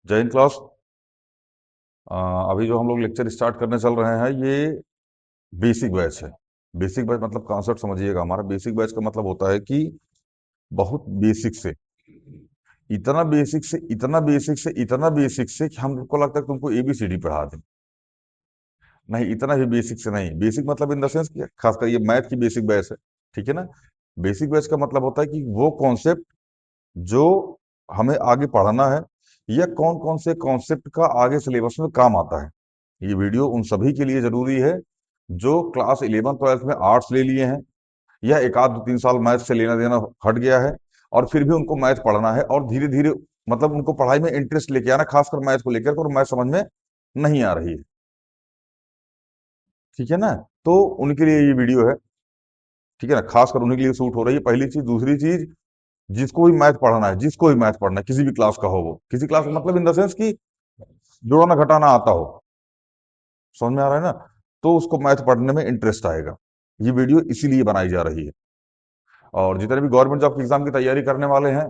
जय हिंद क्लास। अभी जो हम लोग लेक्चर स्टार्ट करने चल रहे हैं ये बेसिक बैच है। बेसिक बैच मतलब कॉन्सेप्ट समझिएगा। हमारा बेसिक बैच का मतलब होता है कि बहुत बेसिक से इतना बेसिक से इतना बेसिक से इतना बेसिक से कि हमको लगता है कि तुमको एबीसीडी पढ़ा दें। नहीं, इतना भी बेसिक से नहीं। बेसिक मतलब इन द सेंस कि खासकर ये मैथ की बेसिक बैच है। ठीक है ना। बेसिक बैच का मतलब होता है कि वो कॉन्सेप्ट जो हमें आगे पढ़ना है, या कौन कौन से कॉन्सेप्ट का आगे सिलेबस में काम आता है। ये वीडियो उन सभी के लिए जरूरी है जो क्लास 11 12 में आर्ट्स ले लिए हैं, या एक आध 2 3 साल मैथ से लेना देना हट गया है, और फिर भी उनको मैथ पढ़ना है और धीरे धीरे मतलब उनको पढ़ाई में इंटरेस्ट लेके आना, खासकर मैथ को लेकर, और मैथ समझ में नहीं आ रही है। ठीक है ना। तो उनके लिए ये वीडियो है। ठीक है ना, खासकर उन्हीं के लिए सूट हो रही है। पहली चीज। दूसरी चीज, जिसको भी मैथ पढ़ना है, जिसको भी मैथ पढ़ना है, किसी भी क्लास का हो, वो किसी क्लास का मतलब इन द सेंस कि जोड़ना घटाना आता हो, समझ में आ रहा है ना, तो उसको मैथ पढ़ने में इंटरेस्ट आएगा। ये वीडियो इसीलिए बनाई जा रही है। और जितने भी गवर्नमेंट जॉब की एग्जाम की तैयारी करने वाले हैं,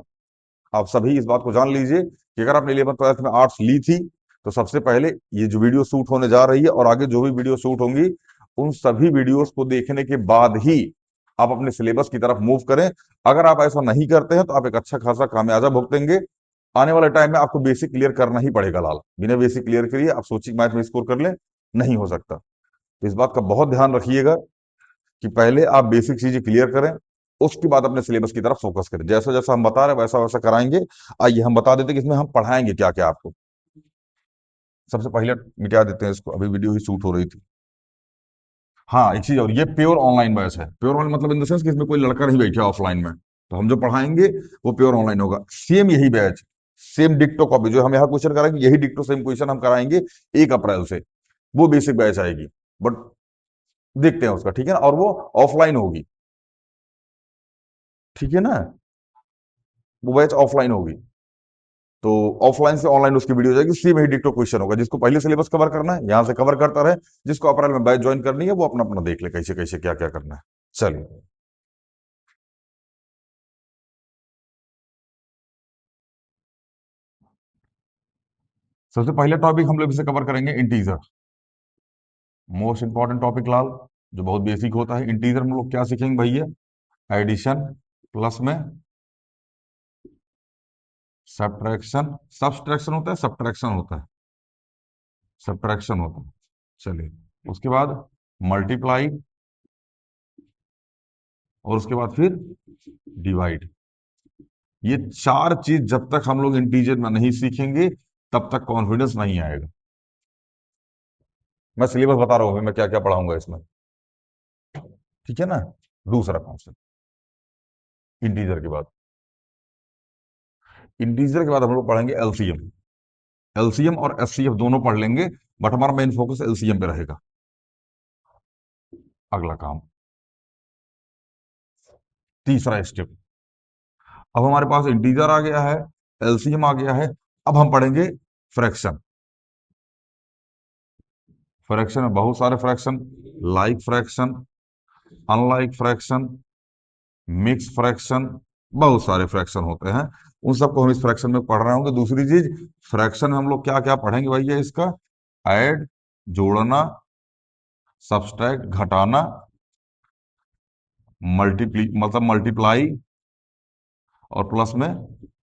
आप सभी इस बात को जान लीजिए कि अगर आपने 11 12 में आर्ट्स ली थी, तो सबसे पहले ये जो वीडियो शूट होने जा रही है और आगे जो भी वीडियो शूट होंगी, उन सभी वीडियोस को देखने के बाद ही आप अपने सिलेबस की तरफ मूव करें। अगर आप ऐसा नहीं करते हैं तो आप एक अच्छा खासा खामियाजा भुगतेंगे। आने वाले टाइम में आपको बेसिक क्लियर करना ही पड़ेगा लाल। बिना बेसिक क्लियर करिए आप सोचिए मैथ में स्कोर कर लें, नहीं हो सकता। तो इस बात का बहुत ध्यान रखिएगा कि पहले आप बेसिक चीजें क्लियर करें, उसके बाद अपने सिलेबस की तरफ फोकस करें। जैसा जैसा हम बता रहे हैं वैसा वैसा कराएंगे। आइए हम बता देते हैं कि इसमें हम पढ़ाएंगे क्या क्या आपको। सबसे पहले मिटा देते हैं इसको, अभी वीडियो ही शूट हो रही थी। हाँ, एक चीज और, ये प्योर ऑनलाइन बैच है। प्योर ऑनलाइन मतलब इन द सेंस कि इसमें कोई लड़का नहीं बैठा ऑफलाइन में। तो हम जो पढ़ाएंगे वो प्योर ऑनलाइन होगा। सेम यही बैच, सेम डिक्टो कॉपी जो हम यहाँ क्वेश्चन कराएंगे, यही डिक्टो सेम क्वेश्चन हम कराएंगे 1 अप्रैल से। वो बेसिक बैच आएगी। बट देखते हैं उसका, ठीक है ना, और वो ऑफलाइन होगी। ठीक है ना, वो बैच ऑफलाइन होगी। तो ऑफलाइन से ऑनलाइन उसकी वीडियो हो जाएगी। सेम ही डिक्टो क्वेश्चन होगा। जिसको पहले सिलेबस कवर करना है यहाँ से कवर करता रहे, जिसको अप्रैल में बैच ज्वाइन करनी है वो अपना अपना देख ले कैसे कैसे क्या क्या करना है। चलिए, सबसे पहले टॉपिक हम लोग इसे कवर करेंगे इंटीजर। मोस्ट इंपॉर्टेंट टॉपिक लाल, जो बहुत बेसिक होता है। इंटीजर में लोग क्या सीखेंगे भैया? एडिशन, प्लस में सब्ट्रैक्शन। सब्ट्रैक्शन होता है, सब्ट्रैक्शन होता है, सब्ट्रैक्शन होता है। चलिए, उसके बाद मल्टीप्लाई, और उसके बाद फिर डिवाइड। ये चार चीज जब तक हम लोग इंटीजर में नहीं सीखेंगे तब तक कॉन्फिडेंस नहीं आएगा। मैं सिलेबस बता रहा हूं मैं क्या क्या पढ़ाऊंगा इसमें। ठीक है ना। दूसरा कॉन्सेप्ट इंटीजर के बाद, इंटीजर के बाद हम लोग पढ़ेंगे एलसीएम। एलसीएम और एचसीएफ दोनों पढ़ लेंगे, बट हमारा मेन फोकस एलसीएम पे रहेगा। अगला काम, तीसरा स्टेप। अब हमारे पास इंटीजर आ गया है, एलसीएम आ गया है। अब हम पढ़ेंगे फ्रैक्शन। फ्रैक्शन में बहुत सारे fraction, like fraction, unlike fraction, mix fraction, बहुत सारे फ्रैक्शन होते हैं। उन सबको हम इस फ्रैक्शन में पढ़ रहे होंगे। दूसरी चीज, फ्रैक्शन में हम लोग क्या क्या पढ़ेंगे भैया? इसका ऐड, जोड़ना, सब्सट्रैक्ट घटाना, मल्टीप्ली मतलब मल्टीप्लाई, और प्लस में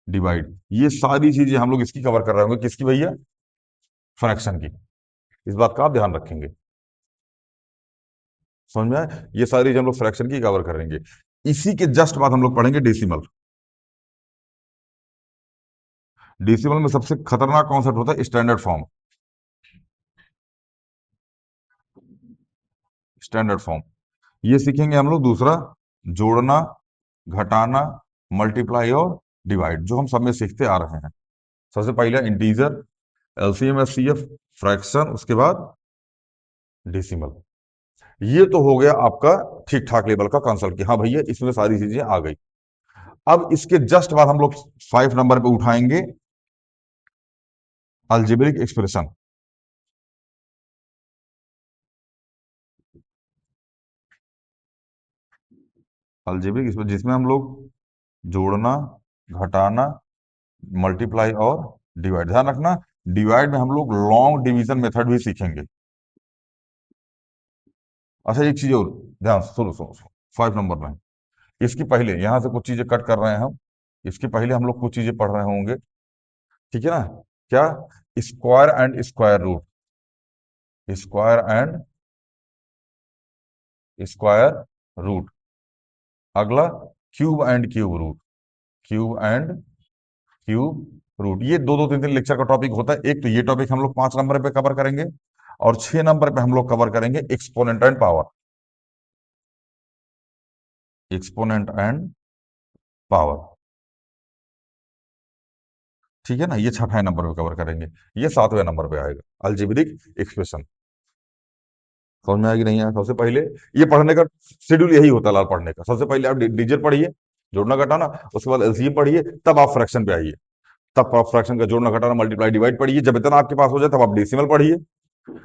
डिवाइड। ये सारी चीजें हम लोग इसकी कवर कर रहे होंगे। किसकी भैया? फ्रैक्शन की। इस बात का आप ध्यान रखेंगे। समझ में आए? ये सारी चीज हम लोग फ्रैक्शन की कवर करेंगे। इसी के जस्ट बाद हम लोग पढ़ेंगे डेसिमल। डेसिमल में सबसे खतरनाक कॉन्सेप्ट होता है स्टैंडर्ड फॉर्म। स्टैंडर्ड फॉर्म ये सीखेंगे हम लोग। दूसरा, जोड़ना, घटाना, मल्टीप्लाई और डिवाइड, जो हम सब में सीखते आ रहे हैं। सबसे पहले इंटीजर, एलसीएम एचसीएफ, फ्रैक्शन, उसके बाद डेसिमल। ये तो हो गया आपका ठीक ठाक लेवल का कंसल्ट कि हाँ भैया इसमें सारी चीजें आ गई। अब इसके जस्ट बाद हम लोग 5 नंबर पे उठाएंगे अलजेब्रिक एक्सप्रेशन। अलजेब्रिक एक्सप्रेशन जिसमें हम लोग जोड़ना, घटाना, मल्टीप्लाई और डिवाइड, ध्यान रखना, डिवाइड में हम लोग लॉन्ग डिवीजन मेथड भी सीखेंगे। अच्छा एक चीज और, ध्यान से सुनो सुनो सुनो, 5 नंबर में इसकी पहले यहां से कुछ चीजें कट कर रहे हैं हम, इसके पहले हम लोग कुछ चीजें पढ़ रहे होंगे, ठीक है ना? क्या? Square and square root, square and square root. अगला cube and cube root, cube and cube root. ये दो दो तीन तीन लेक्चर का टॉपिक होता है। एक तो ये टॉपिक हम लोग 5 नंबर पे कवर करेंगे, और 6 नंबर पे हम लोग कवर करेंगे exponent and power, exponent and power, ठीक है ना? ये 6 नंबर पे कवर करेंगे। ये 7वें नंबर पे आएगा, अलजेब्रिक एक्सप्रेशन। समझ में आएगी नहीं आया? सबसे पहले ये पढ़ने का शेड्यूल यही होता है लाल, पढ़ने का सबसे पहले आप डिजिट पढ़िए, जोड़ना घटाना, उसके बाद एलसीएम पढ़िए, तब आप फ्रैक्शन पे आइए, तब आप फ्रैक्शन का जोड़ना घटाना मल्टीप्लाई डिवाइड पढ़िए। जब इतना आपके पास हो जाए तब आप डेसिमल पढ़िए,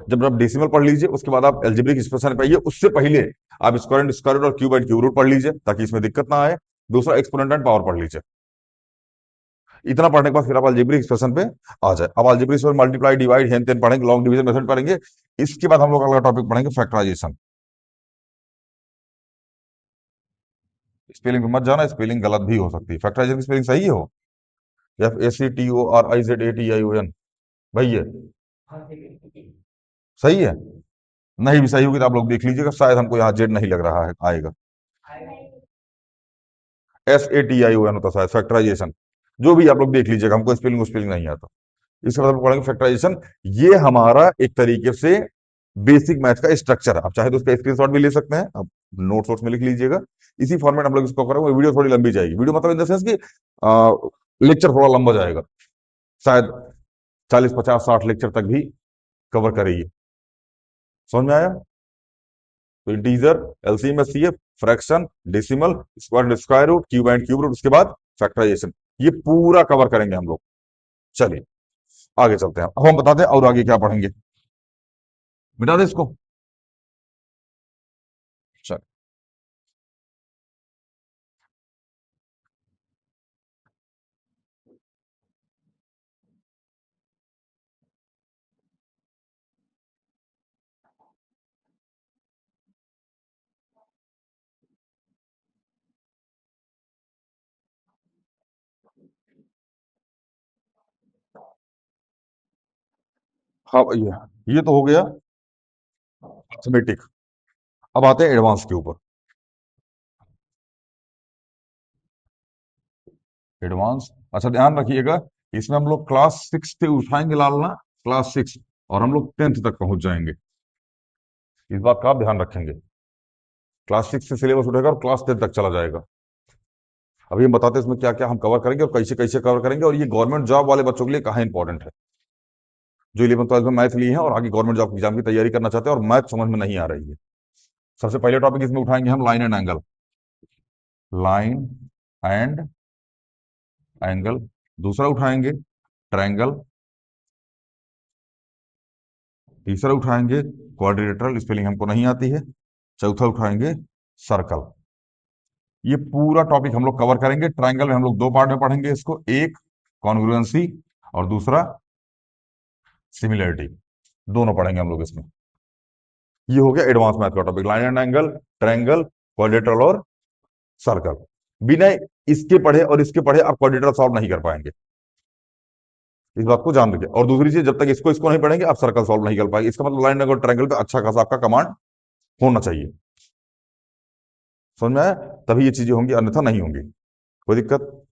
जब आप डेसिमल पढ़ लीजिए उसके बाद आप एल्जेब्रिक एक्सप्रेशन पे आइए। उससे पहले आप स्क्वायर एंड स्क्वायर रूट और क्यूब एंड क्यूब रूट पढ़ लीजिए ताकि इसमें दिक्कत ना आए। दूसरा एक्सपोनेंट एंड पावर पढ़ लीजिए। इतना पढ़ने के बाद फिर आप अलजेब्रिक एक्सप्रेशन पे आ जाए। अब अलजेब्रिक एक्सप्रेशन मल्टीप्लाई डिवाइड हेन तेन पढ़ेंगे, लॉन्ग डिवीजन मेथड पढ़ेंगे। इसके बाद हम लोग अगला टॉपिक पढ़ेंगे फैक्टराइजेशन। स्पेलिंग पे मत जाना, स्पेलिंग गलत भी हो सकती है। फैक्टराइजेशन की स्पेलिंग सही हो, FACTORIZATION, भाई ये सही है? नहीं भी सही होगी तो आप लोग देख लीजिएगा, शायद हमको यहाँ जेड नहीं लग रहा है, आएगा SATION होता शायद फैक्टराइजेशन। जो भी आप लोग देख लीजिएगा, हमको स्पेलिंग स्पेलिंग नहीं आता। इसके बाद हम पढ़ेंगे फैक्टराइजेशन। ये हमारा एक तरीके से बेसिक मैथ का स्ट्रक्चर है। आप चाहे तो उसका स्क्रीनशॉट भी ले सकते हैं, आप नोट्स वोट्स में लिख लीजिएगा। इसी फॉर्मेट हम लोग इसको करेंगे। वीडियो थोड़ी लंबी जाएगी, वीडियो मतलब इन द सेंस कि लेक्चर थोड़ा लंबा जाएगा, शायद 40 50 60 लेक्चर तक भी कवर करेगी। समझ में आया? तो integer, LCM, HCF, fraction, decimal, square and square root, cube and cube root, उसके बाद फैक्टराइजेशन, ये पूरा कवर करेंगे हम लोग। चलिए आगे चलते हैं। अब हम बताते हैं और आगे क्या पढ़ेंगे। मिटा दे इसको। चल, हाँ भैया, ये तो हो गया अर्थमेटिक। अब आते हैं एडवांस के ऊपर। एडवांस, अच्छा ध्यान रखिएगा, इसमें हम लोग क्लास 6 से उठाएंगे लाल ना, क्लास 6, और हम लोग 10th तक पहुंच जाएंगे। इस बात का आप ध्यान रखेंगे, क्लास 6 से सिलेबस उठेगा और क्लास 10 तक चला जाएगा। अभी हम बताते हैं इसमें क्या क्या हम कवर करेंगे और कैसे कैसे कवर करेंगे, और ये गवर्नमेंट जॉब वाले बच्चों के लिए कहाँ इंपॉर्टेंट है, जो 11th 12th में मैथ लिए हैं और आगे गवर्नमेंट जॉब एग्जाम की तैयारी करना चाहते हैं और मैथ समझ में नहीं आ रही है। सबसे पहले टॉपिक इसमें उठाएंगे हम line and angle, line and angle. दूसरा उठाएंगे ट्रायंगल। तीसरा उठाएंगे क्वाड्रिलेटरल, स्पेलिंग हमको नहीं आती है। चौथा उठाएंगे सर्कल। ये पूरा टॉपिक हम लोग कवर करेंगे। ट्रायंगल में हम लोग दो पार्ट में पढ़ेंगे इसको, एक कॉन्ग्रुएंसी और दूसरा सिमिलरिटी, दोनों पढ़ेंगे हम लोग इसमें। ये हो गया एडवांस मैथ का topic, line and angle, triangle, quadrilateral और सर्कल। बिना इसके पढ़े और इसके पढ़े आप क्वाड्रिलेटरल सॉल्व नहीं कर पाएंगे, इस बात को जान रखिए। और दूसरी चीज, जब तक इसको इसको नहीं पढ़ेंगे आप सर्कल सॉल्व नहीं कर पाएंगे। इसका मतलब लाइन एंगल ट्रायंगल पे अच्छा खासा आपका कमांड होना चाहिए। समझ में आया? तभी ये चीजें होंगी, अन्यथा नहीं होंगी। कोई दिक्कत?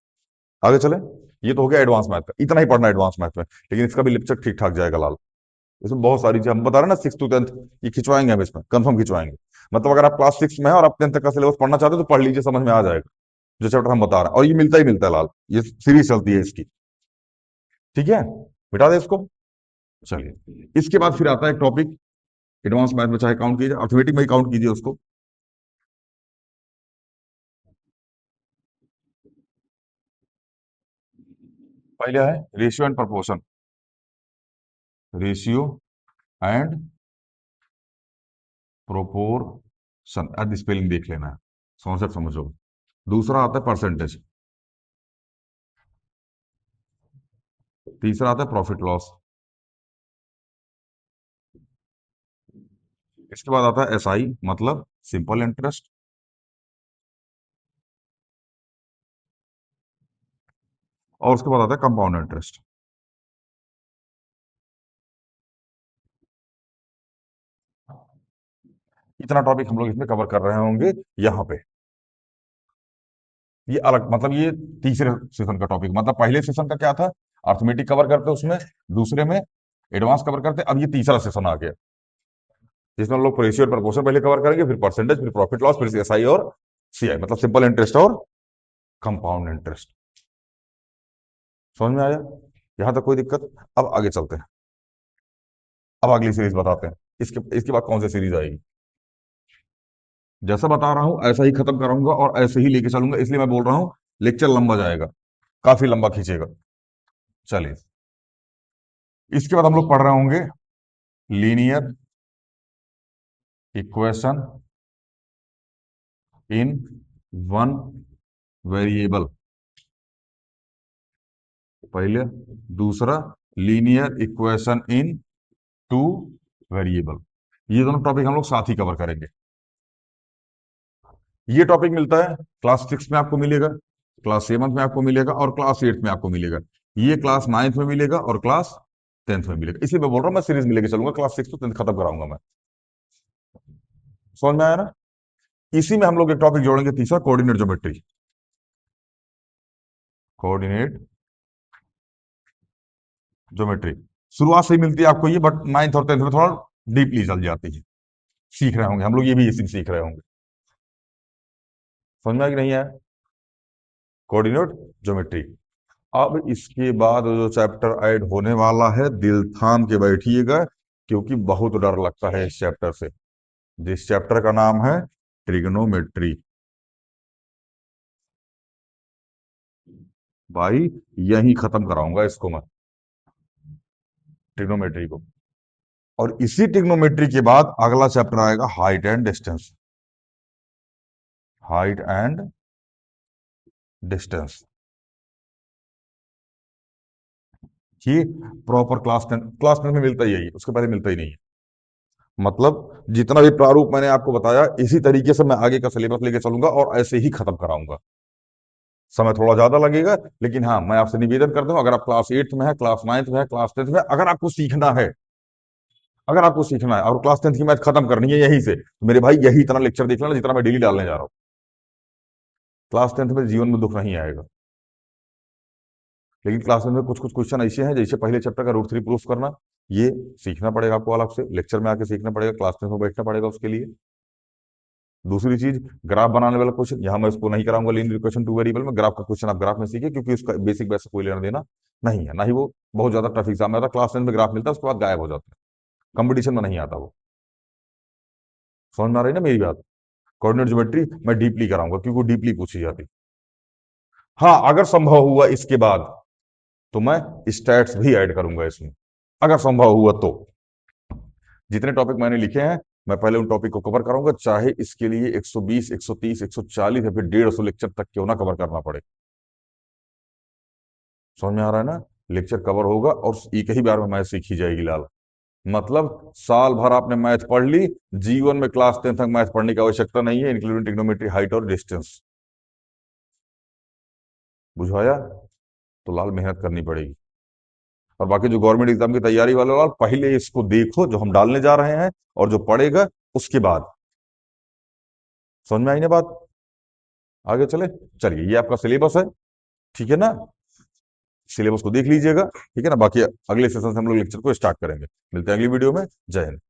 आगे चले। ये तो हो गया एडवांस मैथ का, इतना ही पढ़ना एडवांस मैथ में, लेकिन इसका भी लेक्चर ठीक ठाक जाएगा लाल। इसमें बहुत सारी चीज हम बता रहे हैं ना, 6 to 10 ये खिंचवाएंगे हम, इसमें कंफर्म खिंचवाएंगे। मतलब अगर आप क्लास 6 में है और आप 10th तक का सिलेबस पढ़ना चाहते हो तो पढ़ लीजिए, समझ में आ जाएगा जो चैप्टर हम बता रहे हैं। और ये मिलता ही मिलता है लाल, ये सीरीज चलती है इसकी, ठीक है? मिटा दे इसको। चलिए इसके बाद फिर आता है एक टॉपिक, एडवांस मैथ में चाहे काउंट कीजिए, अर्थमेटिक में ही काउंट कीजिए उसको। पहले है ratio and proportion, ratio and proportion, आज स्पेलिंग देख लेना है, कॉन्सेप्ट समझो। दूसरा आता है परसेंटेज, तीसरा आता है प्रॉफिट लॉस। इसके बाद आता है एसआई, मतलब सिंपल इंटरेस्ट। और उसके बाद आता है कंपाउंड इंटरेस्ट। इतना टॉपिक हम लोग इसमें कवर कर रहे होंगे यहाँ पे। ये अलग, मतलब ये तीसरे सेशन का टॉपिक, मतलब पहले सेशन का क्या था, अर्थमेटिक कवर करते उसमें, दूसरे में एडवांस कवर करते, अब ये तीसरा सेशन आ गया जिसमें हम लोग रेशियो और प्रोपोर्शन पहले कवर करेंगे, फिर परसेंटेज, फिर प्रॉफिट लॉस, फिर एसआई और सीआई, मतलब सिंपल इंटरेस्ट और कंपाउंड इंटरेस्ट। समझ में आया? यहां तक कोई दिक्कत? अब आगे चलते हैं। अब अगली सीरीज बताते हैं। इसके इसके बाद कौन सी सीरीज आएगी? जैसा बता रहा हूं ऐसा ही खत्म कराऊंगा और ऐसे ही लेके चलूंगा, इसलिए मैं बोल रहा हूं लेक्चर लंबा जाएगा, काफी लंबा खींचेगा। चलिए, इसके बाद हम लोग पढ़ रहे होंगे linear equation in one variable, पहले। दूसरा, linear equation in two variable. ये दोनों टॉपिक हम लोग साथ ही कवर करेंगे। ये टॉपिक मिलता है क्लास 6 में आपको मिलेगा, क्लास 7 में आपको मिलेगा और क्लास 8 में आपको मिलेगा। ये क्लास 9 में मिलेगा और क्लास 10 में मिलेगा। इसलिए मैं बोल रहा हूँ मैं सीरीज में लेके चलूंगा, क्लास 6 तो 10 खत्म कराऊंगा मैं। समझ में आया ना? इसी में हम लोग एक टॉपिक जोड़ेंगे तीसरा, कोऑर्डिनेट ज्योमेट्री। कोऑर्डिनेट ज्योमेट्री शुरुआत से ही मिलती है आपको ये, बट 9th और 10th में थोड़ा डीपली चल जाती है। सीख रहे होंगे हम लोग, ये भी इसी में सीख रहे होंगे। समझ में आया कि नहीं आया? Coordinate geometry. अब इसके बाद जो चैप्टर ऐड होने वाला है, दिल थाम के बैठिएगा, क्योंकि बहुत डर लगता है इस चैप्टर से। जिस चैप्टर का नाम है ट्रिग्नोमेट्री। भाई, यही खत्म कराऊंगा इसको मैं, ट्रिग्नोमेट्री को। और इसी ट्रिग्नोमेट्री के बाद अगला चैप्टर आएगा height and distance. Height and distance, ये प्रॉपर क्लास टेंथ में मिलता ही है, उसके पहले मिलता ही नहीं है। मतलब जितना भी प्रारूप मैंने आपको बताया, इसी तरीके से मैं आगे का सिलेबस लेके चलूंगा और ऐसे ही खत्म कराऊंगा। समय थोड़ा ज्यादा लगेगा, लेकिन हाँ, मैं आपसे निवेदन करता हूँ, अगर आप क्लास 8th में है, क्लास 9th में है, क्लास 10th में है, अगर आपको सीखना है और क्लास 10th की मैथ खत्म करनी है यहीं से, तो मेरे भाई यही इतना लेक्चर देख लेना जितना मैं डेली डालने जा रहा हूँ। क्लास 10th में जीवन में दुख नहीं आएगा। लेकिन क्लास 10th में कुछ कुछ क्वेश्चन ऐसे हैं, जैसे पहले चैप्टर का रूट 3 प्रूफ करना, ये सीखना पड़ेगा आपको, अलग से लेक्चर में आके सीखना पड़ेगा, क्लास 10th में बैठना पड़ेगा उसके लिए। दूसरी चीज, ग्राफ बनाने वाला क्वेश्चन यहाँ मैं इसको नहीं कराऊंगा, लीनियर इक्वेशन टू वेरिएबल में ग्राफ का क्वेश्चन आप ग्राफ में सीखिए, क्योंकि उसका बेसिक बेस से कोई लेना देना नहीं है, ना ही वो बहुत ज्यादा टफ एग्जाम में आता। क्लास 10 में ग्राफ मिलता है, उसके बाद गायब हो जाता है, कंपटीशन में नहीं आता वो। समझ में आ रही है ना मेरी बात? कोऑर्डिनेट ज्योमेट्री मैं डीपली कराऊंगा, क्योंकि वो डीपली पूछी जाती। हाँ, अगर संभव हुआ इसके बाद तो मैं स्टैट्स भी ऐड करूंगा इसमें, अगर संभव हुआ तो। जितने टॉपिक मैंने लिखे हैं, मैं पहले उन टॉपिक को कवर कराऊंगा, चाहे इसके लिए 120, 130, 140 या फिर 150 लेक्चर तक क्यों ना कवर करना पड़े। समझ में आ रहा है ना? लेक्चर कवर होगा और एक ही बार में मैथ सीखी जाएगी लाल। मतलब साल भर आपने मैथ पढ़ ली, जीवन में क्लास 10 तक मैथ पढ़ने की आवश्यकता नहीं है, इंक्लूडिंग ट्रिग्नोमेट्री, हाइट और डिस्टेंस। बुझाया? तो लाल मेहनत करनी पड़ेगी। और बाकी जो गवर्नमेंट एग्जाम की तैयारी वाले लाल, पहले इसको देखो जो हम डालने जा रहे हैं, और जो पढ़ेगा उसके बाद। समझ में आई ना बात? आगे चले। चलिए, ये आपका सिलेबस है, ठीक है ना? सिलेबस को देख लीजिएगा, ठीक है ना? बाकी अगले सेशन से हम लोग लेक्चर को स्टार्ट करेंगे। मिलते हैं अगली वीडियो में। जय हिंद।